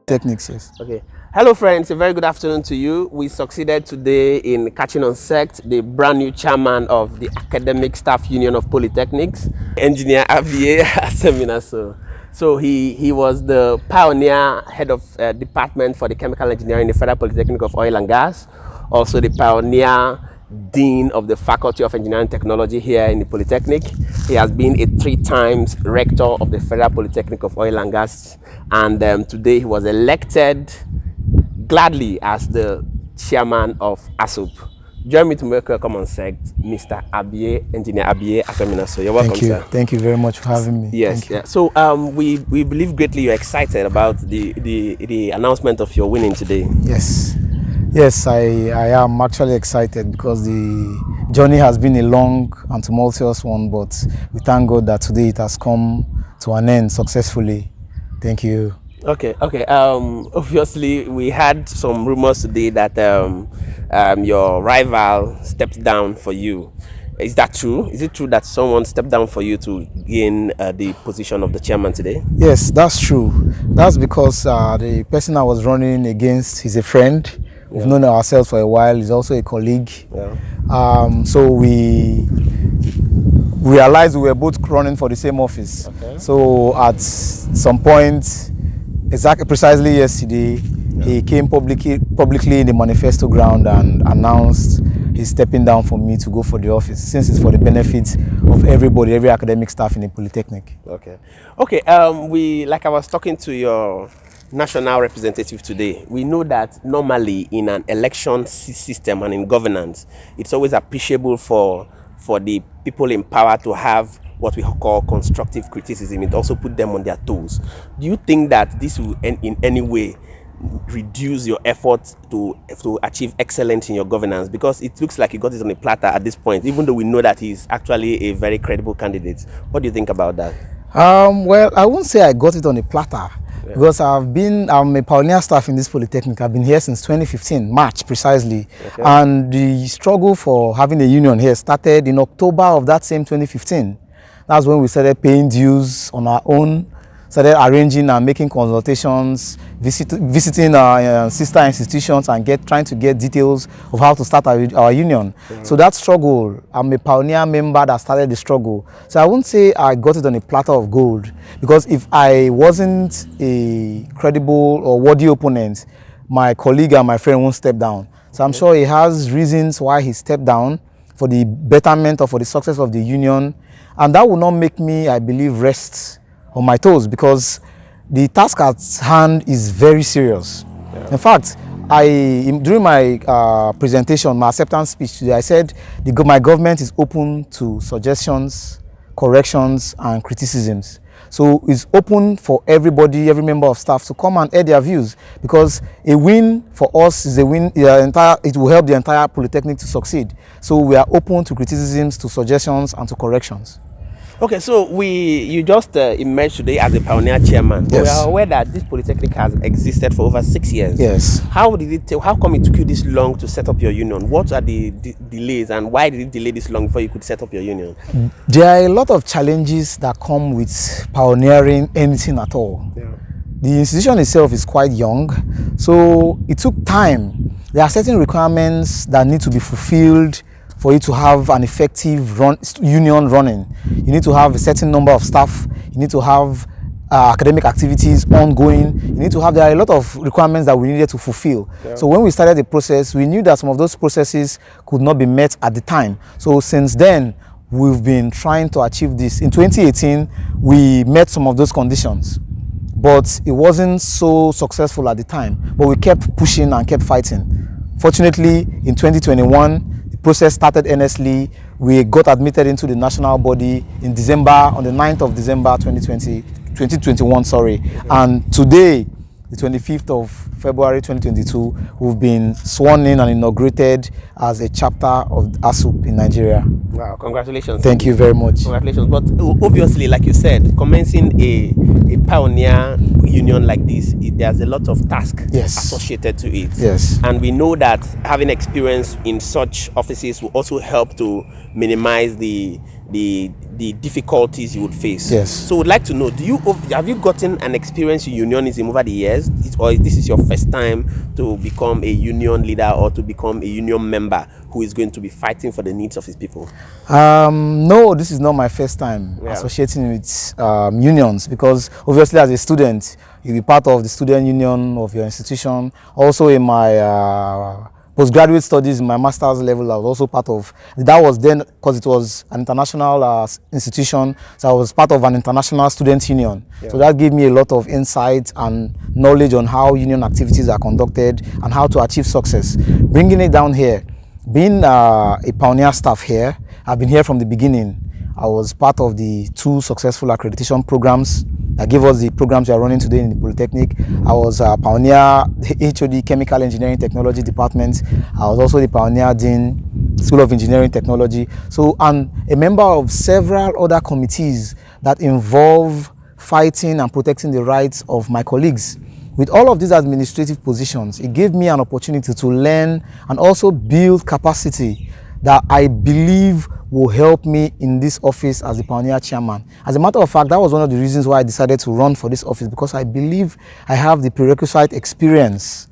Polytechnics, yes. Okay. Hello friends, a very good afternoon to you. We succeeded today in catching on sect the brand new chairman of the Academic Staff Union of Polytechnics, Engineer Abiye Aseminaso. So he was the pioneer head of department for the chemical engineering in the Federal Polytechnic of Oil and Gas, also the pioneer Dean of the Faculty of Engineering Technology here in the Polytechnic. He has been a 3 times rector of the Federal Polytechnic of Oil and Gas, and today he was elected gladly as the chairman of ASUP. Join me to make welcome on sect, Mr. Abiye, Engineer Abiye Aseminaso. You're welcome, sir. Thank you very much for having me. Yes, yeah. So we believe greatly you're excited about the announcement of your winning today. Yes, I am actually excited because the journey has been a long and tumultuous one, but we thank God that today it has come to an end successfully. Thank you. Okay. Obviously, we had some rumors today that your rival stepped down for you. Is that true? Is it true that someone stepped down for you to gain the position of the chairman today? Yes, that's true. That's because the person I was running against is a friend. We've known ourselves for a while. He's also a colleague. So we realized we were both running for the same office. So at some point, precisely yesterday, he came publicly in the manifesto ground and announced he's stepping down for me to go for the office, since it's for the benefit of everybody, every academic staff in the Polytechnic. We, like I was talking to your national representative today, we know that normally in an election system and in governance, it's always appreciable for the people in power to have what we call constructive criticism. It also put them on their toes. Do you think that this will in any way reduce your efforts to achieve excellence in your governance? Because it looks like you got it on a platter at this point, even though we know that he's actually a very credible candidate. What do you think about that? Well, I won't say I got it on a platter, because I'm a pioneer staff in this Polytechnic. I've been here since 2015, March precisely. And the struggle for having a union here started in October of that same 2015. That's when we started paying dues on our own, started arranging and making consultations, visiting our sister institutions and trying to get details of how to start our union. So that struggle, I'm a pioneer member that started the struggle. So I wouldn't say I got it on a platter of gold, because if I wasn't a credible or worthy opponent, my colleague and my friend won't step down. So I'm sure he has reasons why he stepped down, for the betterment or for the success of the union. And that will not make me, I believe, rest on my toes, because the task at hand is very serious. In fact, during my presentation, my acceptance speech today, I said my government is open to suggestions, corrections, and criticisms. So it's open for everybody, every member of staff, to come and air their views, because a win for us is a win. It will help the entire Polytechnic to succeed. So we are open to criticisms, to suggestions, and to corrections. Okay, so you just emerged today as a pioneer chairman. Yes. We are aware that this Polytechnic has existed for over 6 years. Yes. How come it took you this long to set up your union? What are the delays, and why did it delay this long before you could set up your union? There are a lot of challenges that come with pioneering anything at all. The institution itself is quite young, so it took time. There are certain requirements that need to be fulfilled for you to have an effective union running. You need to have a certain number of staff. You need to have academic activities ongoing. There are a lot of requirements that we needed to fulfill. So when we started the process, we knew that some of those processes could not be met at the time. So since then, we've been trying to achieve this. In 2018, we met some of those conditions, but it wasn't so successful at the time. But we kept pushing and kept fighting. Fortunately, in 2021, process started earnestly. We got admitted into the national body in December, on the 9th of December 2021, and today, the 25th of February 2022, we've been sworn in and inaugurated as a chapter of ASUP in Nigeria. Wow, congratulations. Thank you very much. Congratulations. But obviously, like you said, commencing a pioneer union like this, there's a lot of tasks associated to it. And we know that having experience in such offices will also help to minimize the the difficulties you would face. Yes. So would like to know, have you gotten an experience in unionism over the years, or this is your first time to become a union leader or to become a union member who is going to be fighting for the needs of his people? No, this is not my first time associating with unions, because obviously as a student you'll be part of the student union of your institution. Also in my postgraduate studies, in my master's level, I was also part of, that was then because it was an international institution, so I was part of an international student union. So that gave me a lot of insight and knowledge on how union activities are conducted and how to achieve success. Bringing it down here, being a pioneer staff here, I've been here from the beginning. I was part of the 2 successful accreditation programs that gave us the programs we are running today in the Polytechnic. I was a pioneer HOD Chemical Engineering Technology Department. I was also the pioneer Dean School of Engineering Technology. So I'm a member of several other committees that involve fighting and protecting the rights of my colleagues. With all of these administrative positions, it gave me an opportunity to learn and also build capacity that I believe will help me in this office as the pioneer chairman. As a matter of fact, that was one of the reasons why I decided to run for this office, because I believe I have the prerequisite experience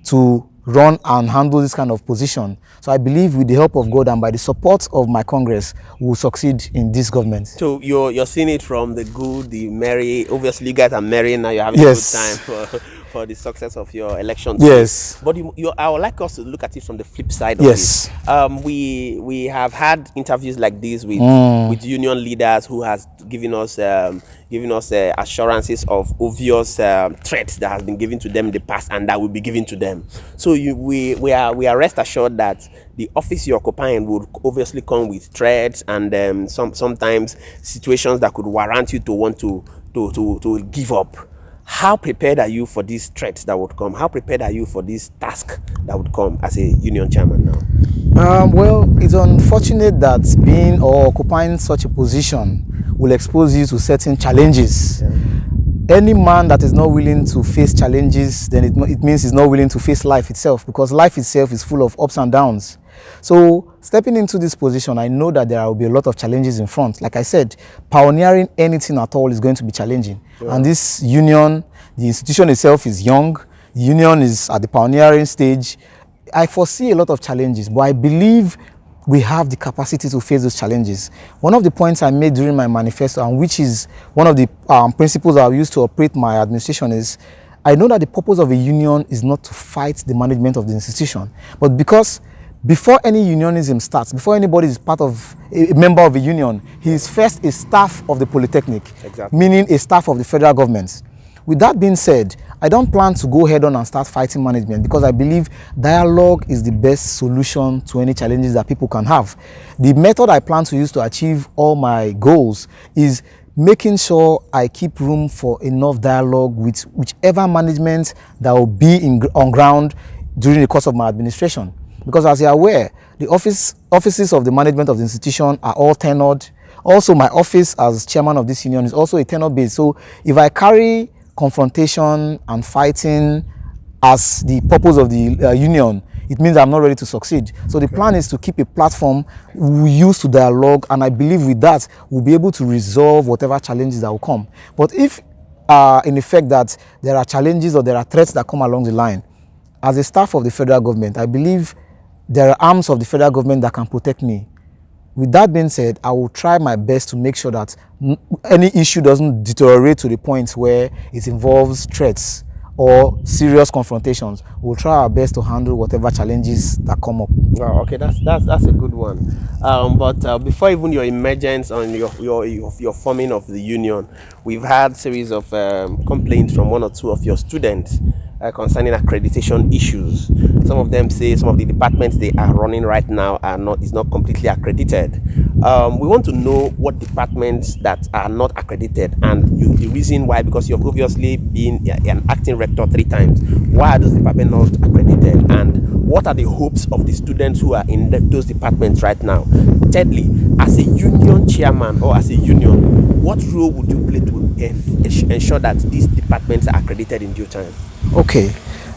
to run and handle this kind of position. So I believe with the help of God and by the support of my Congress, we will succeed in this government. So you're seeing it from the good, the merry. Obviously you guys are marrying now, you're having a good time for the success of your election. Yes. But I would like us to look at it from the flip side of yes. it. We have had interviews like this with union leaders who has given us assurances of obvious threats that has been given to them in the past and that will be given to them. So we are rest assured that the office you're occupying would obviously come with threats and sometimes situations that could warrant you to want to give up. How prepared are you for these threats that would come? How prepared are you for this task that would come as a union chairman now? Well, it's unfortunate that being or occupying such a position will expose you to certain challenges. Yeah. Any man that is not willing to face challenges, then it means he's not willing to face life itself, because life itself is full of ups and downs. So stepping into this position, I know that there will be a lot of challenges in front. Like I said, pioneering anything at all is going to be challenging. Yeah. And this union, the institution itself is young. The union is at the pioneering stage. I foresee a lot of challenges, but I believe we have the capacity to face those challenges. One of the points I made during my manifesto, and which is one of the principles I've used to operate my administration, is I know that the purpose of a union is not to fight the management of the institution, but because before any unionism starts, before anybody is part of a member of a union, he is first a staff of the Polytechnic, exactly. Meaning a staff of the federal government. With that being said, I don't plan to go head on and start fighting management, because I believe dialogue is the best solution to any challenges that people can have. The method I plan to use to achieve all my goals is making sure I keep room for enough dialogue with whichever management that will be on ground during the course of my administration. Because as you're aware, the offices of the management of the institution are all tenured. Also, my office as chairman of this union is also a tenure based. So if I carry confrontation and fighting as the purpose of the union, it means I'm not ready to succeed. So the plan is to keep a platform we use to dialogue, and I believe with that we'll be able to resolve whatever challenges that will come. But if in effect that there are challenges or there are threats that come along the line, as a staff of the federal government, I believe there are arms of the federal government that can protect me. With that being said, I will try my best to make sure that any issue doesn't deteriorate to the point where it involves threats or serious confrontations. We'll try our best to handle whatever challenges that come up. Wow, okay, that's a good one. But before even your emergence and your forming of the union, we've had a series of complaints from one or two of your students concerning accreditation issues. Some of them say some of the departments they are running right now is not completely accredited. We want to know what departments that are not accredited and the reason why, because you've obviously been an acting rector 3 times. Why are those departments not accredited, and what are the hopes of the students who are in those departments right now? Thirdly, as a union chairman or as a union, what role would you play to ensure that these departments are accredited in due time? Okay,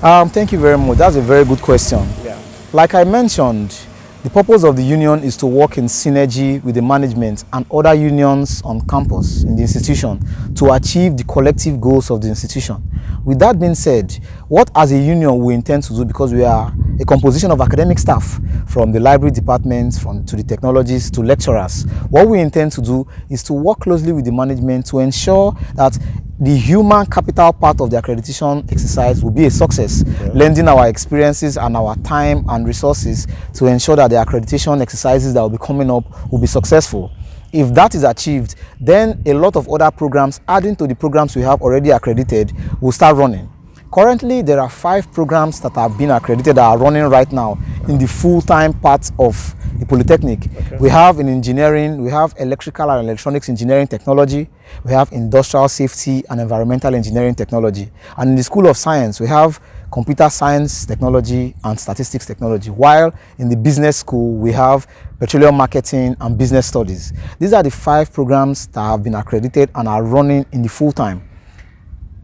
thank you very much. That's a very good question. Yeah. Like I mentioned, The purpose of the union is to work in synergy with the management and other unions on campus in the institution to achieve the collective goals of the institution. With that being said, what as a union we intend to do, because we are a composition of academic staff from the library departments, to the technologists, to lecturers, what we intend to do is to work closely with the management to ensure that the human capital part of the accreditation exercise will be a success, lending our experiences and our time and resources to ensure that the accreditation exercises that will be coming up will be successful. If that is achieved, then a lot of other programs adding to the programs we have already accredited will start running. Currently, there are 5 programs that have been accredited that are running right now in the full-time part of the Polytechnic. Okay. We have in engineering, we have electrical and electronics engineering technology, we have industrial safety and environmental engineering technology. And in the School of Science, we have computer science technology and statistics technology, while in the business school, we have petroleum marketing and business studies. These are the 5 programs that have been accredited and are running in the full-time.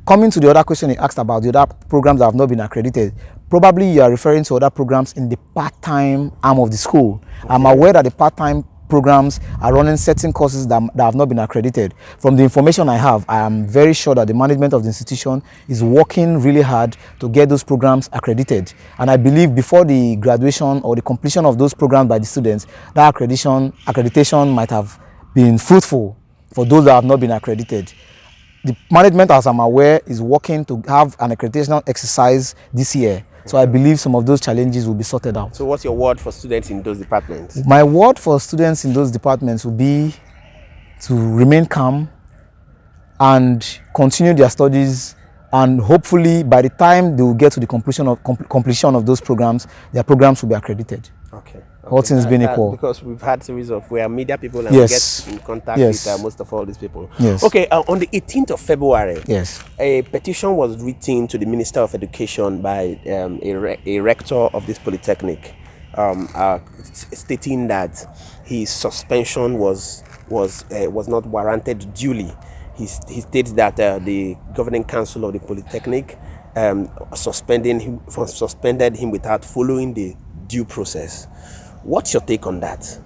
Coming to the other question you asked about the other programs that have not been accredited, probably you are referring to other programs in the part-time arm of the school. Okay. I'm aware that the part-time programs are running certain courses that have not been accredited. From the information I have, I am very sure that the management of the institution is working really hard to get those programs accredited. And I believe before the graduation or the completion of those programs by the students, that accreditation might have been fruitful for those that have not been accredited. The management, as I'm aware, is working to have an accreditation exercise this year. So I believe some of those challenges will be sorted out. So what's your word for students in those departments? My word for students in those departments will be to remain calm and continue their studies, and hopefully by the time they will get to the completion of those programs, their programs will be accredited. Okay. All things being equal. Because we've had series of where media people and we get in contact with most of all these people. Yes. Okay, on the 18th of February, a petition was written to the Minister of Education by a rector of this Polytechnic, stating that his suspension was not warranted duly. He states that the governing council of the Polytechnic suspended him without following the due process. What's your take on that?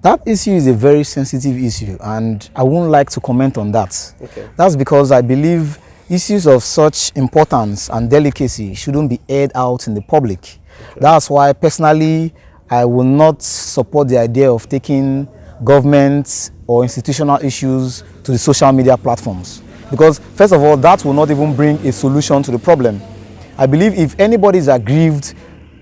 That issue is a very sensitive issue, and I wouldn't like to comment on that. Okay. That's because I believe issues of such importance and delicacy shouldn't be aired out in the public. Okay. That's why personally I will not support the idea of taking government or institutional issues to the social media platforms, because first of all, that will not even bring a solution to the problem. I believe if anybody is aggrieved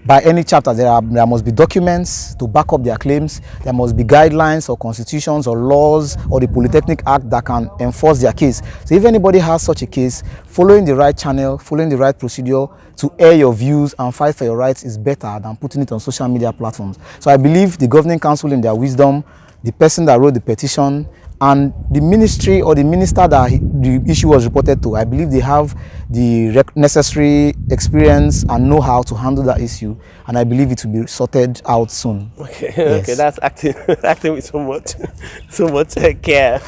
by any chapter, there must be documents to back up their claims. There must be guidelines or constitutions or laws or the Polytechnic Act that can enforce their case. So if anybody has such a case, following the right channel, following the right procedure to air your views and fight for your rights is better than putting it on social media platforms. So I believe the governing council, in their wisdom, the person that wrote the petition, and the ministry or the minister that the issue was reported to, I believe they have the necessary experience and know-how to handle that issue, and I believe it will be sorted out soon. Okay, yes. Okay, that's acting with so much care,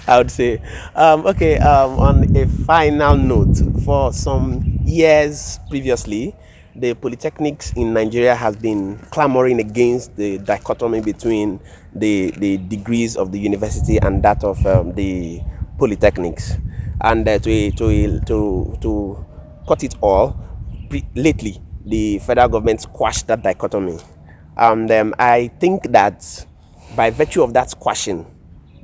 I would say. On a final note, for some years previously, the polytechnics in Nigeria has been clamoring against the dichotomy between the degrees of the university and that of the polytechnics. And to cut it all, lately the federal government squashed that dichotomy. And I think that by virtue of that squashing,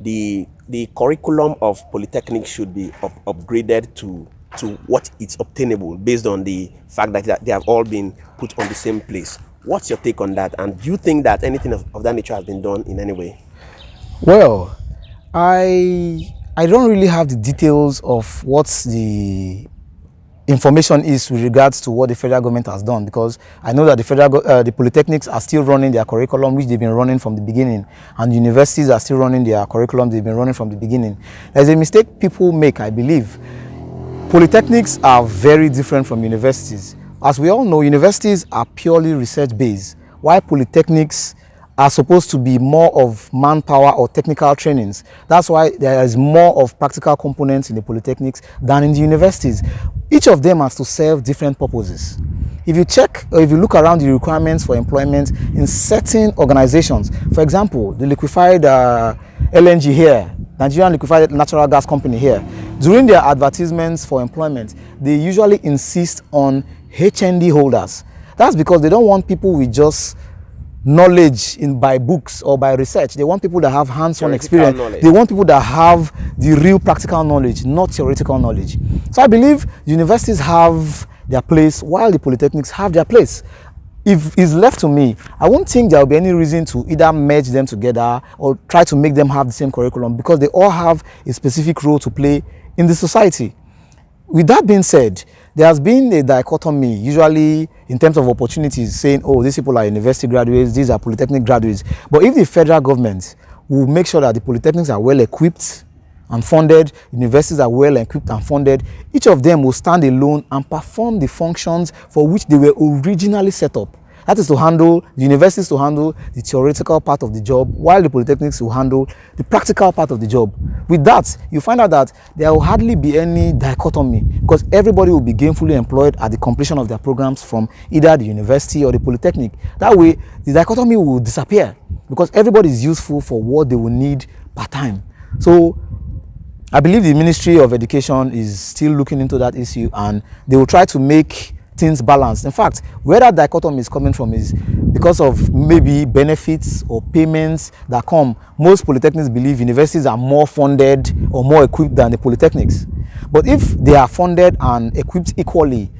the curriculum of polytechnics should be upgraded to what is obtainable based on the fact that they have all been put on the same place. What's your take on that? And do you think that anything of that nature has been done in any way? Well, I don't really have the details of what the information is with regards to what the federal government has done, because I know that the polytechnics are still running their curriculum, which they've been running from the beginning, and universities are still running their curriculum they've been running from the beginning. There's a mistake people make, I believe. Polytechnics are very different from universities. As we all know, universities are purely research-based, while polytechnics are supposed to be more of manpower or technical trainings. That's why there is more of practical components in the polytechnics than in the universities. Each of them has to serve different purposes. if you check or if you look around the requirements for employment in certain organizations, for example, the liquefied LNG here, Nigerian Liquefied Natural Gas Company here, during their advertisements for employment, they usually insist on HND holders. That's because they don't want people with just knowledge by books or by research. They want people that have hands-on experience. Knowledge. They want people that have the real practical knowledge, not theoretical knowledge. So I believe universities have their place while the polytechnics have their place. If it's left to me, I won't think there will be any reason to either merge them together or try to make them have the same curriculum, because they all have a specific role to play in the society. With that being said, there has been a dichotomy, usually in terms of opportunities, saying, oh, these people are university graduates, these are polytechnic graduates. But if the federal government will make sure that the polytechnics are well equipped and funded, universities are well equipped and funded, each of them will stand alone and perform the functions for which they were originally set up. That is to handle, the universities to handle the theoretical part of the job, while the polytechnics will handle the practical part of the job. With that, you find out that there will hardly be any dichotomy, because everybody will be gainfully employed at the completion of their programs from either the university or the polytechnic. That way, the dichotomy will disappear, because everybody is useful for what they will need per time. So, I believe the Ministry of Education is still looking into that issue, and they will try to make things balanced. In fact, where that dichotomy is coming from is because of maybe benefits or payments that come. Most polytechnics believe universities are more funded or more equipped than the polytechnics. But if they are funded and equipped equally,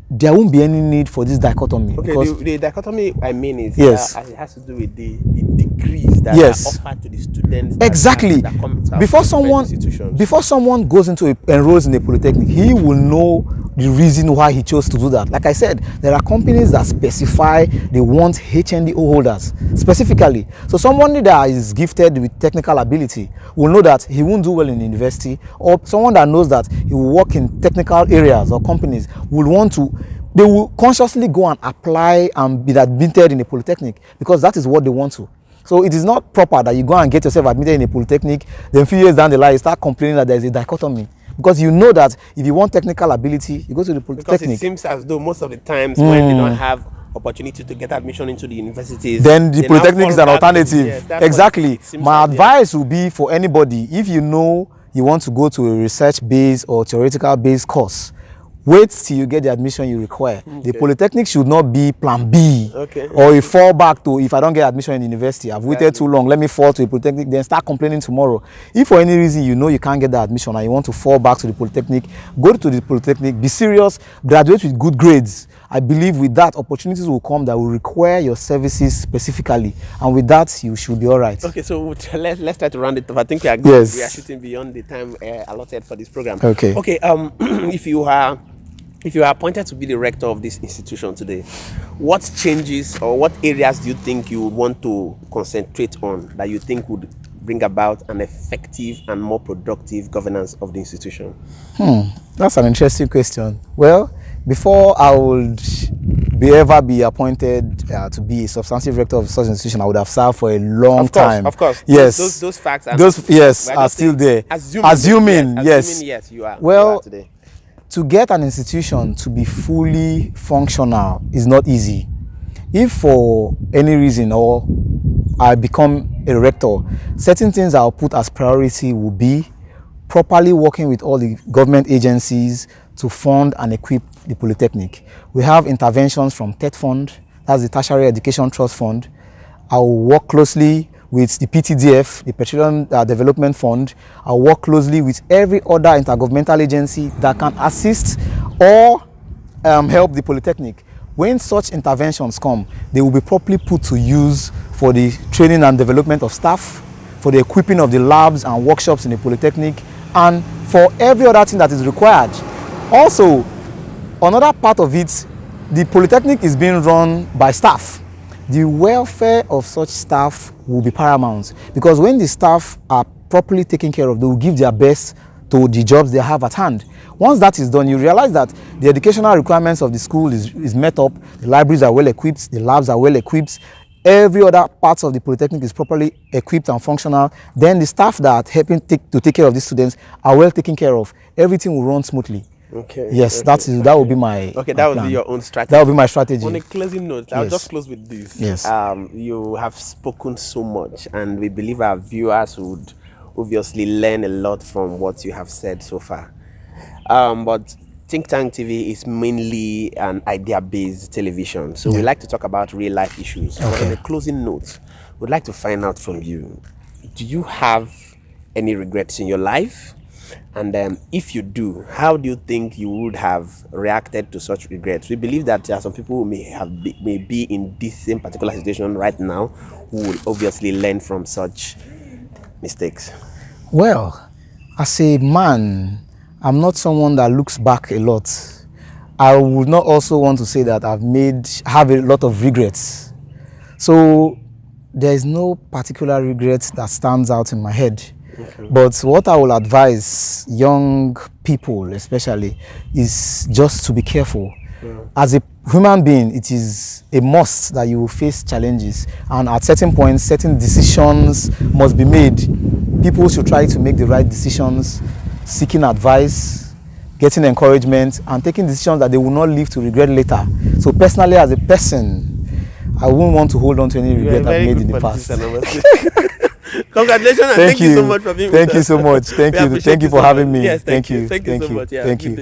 there won't be any need for this dichotomy. Okay, the dichotomy I mean is yes, it has to do with the degrees that yes, are offered to the students. Exactly. That come out before someone goes into enrolls in a polytechnic, he will know the reason why he chose to do that. Like I said, there are companies that specify they want HNDO holders specifically. So someone that is gifted with technical ability will know that he won't do well in university, or someone that knows that he will work in technical areas or companies will want to, they will consciously go and apply and be admitted in a polytechnic, because that is what they want to. So it is not proper that you go and get yourself admitted in a polytechnic, then a few years down the line you start complaining that there is a dichotomy. Because you know that if you want technical ability, you go to the polytechnic. Because it seems as though most of the times when they don't have opportunity to get admission into the universities, then the polytechnic is an alternative. Yes, exactly. My advice would be for anybody, if you know you want to go to a research-based or theoretical-based course, wait till you get the admission you require. Okay. The polytechnic should not be plan B, or a fallback to, if I don't get admission in university, I've waited too long, let me fall to a polytechnic, then start complaining tomorrow. If for any reason you know you can't get the admission and you want to fall back to the polytechnic, go to the polytechnic, be serious, graduate with good grades. I believe with that, opportunities will come that will require your services specifically, and with that, you should be all right. Okay, so let's try to round it off. I think we are shooting beyond the time allotted for this program. Okay. Okay. If you are appointed to be the rector of this institution today, what changes or what areas do you think you would want to concentrate on that you think would bring about an effective and more productive governance of the institution? That's an interesting question. Well, before I would ever be appointed to be a substantive rector of such institution, I would have served for a long time. Of course. Yes. Those facts are, are still there. Assuming yes, you are. Well, you are today. To get an institution to be fully functional is not easy. If for any reason or I become a rector, certain things I'll put as priority will be properly working with all the government agencies to fund and equip the Polytechnic. We have interventions from TET Fund, that's the Tertiary Education Trust Fund. I will work closely with the PTDF, the Petroleum Development Fund. I'll work closely with every other intergovernmental agency that can assist or help the Polytechnic. When such interventions come, they will be properly put to use for the training and development of staff, for the equipping of the labs and workshops in the Polytechnic, and for every other thing that is required. Also, another part of it, the Polytechnic is being run by staff. The welfare of such staff will be paramount, because when the staff are properly taken care of, they will give their best to the jobs they have at hand. Once that is done, you realize that the educational requirements of the school is met up, the libraries are well equipped, the labs are well equipped, every other part of the Polytechnic is properly equipped and functional, then the staff that are helping to take care of these students are well taken care of. Everything will run smoothly. Okay. Yes, okay. that will be my Okay, my that would plan. be your own strategy. That will be my strategy. On a closing note, I'll Yes. just close with this. Yes. You have spoken so much, and we believe our viewers would obviously learn a lot from what you have said so far. But Think Tank TV is mainly an idea-based television, so we like to talk about real-life issues. But on a closing note, we'd like to find out from you, do you have any regrets in your life? And if you do, how do you think you would have reacted to such regrets? We believe that there are some people who may be in this same particular situation right now who will obviously learn from such mistakes. Well, as a man, I'm not someone that looks back a lot. I would not also want to say that have a lot of regrets. So there is no particular regret that stands out in my head. Okay. But what I will advise young people especially is just to be careful. As a human being, it is a must that you will face challenges, and at certain points certain decisions must be made. People should try to make the right decisions, seeking advice, getting encouragement, and taking decisions that they will not live to regret later. So personally, as a person, I wouldn't want to hold on to any regret I've made in the past. Congratulations, and thank you so much for being with us. Thank you so much. Thank you for having me. Yes, thank you. Thank you so much. Yeah, thank you.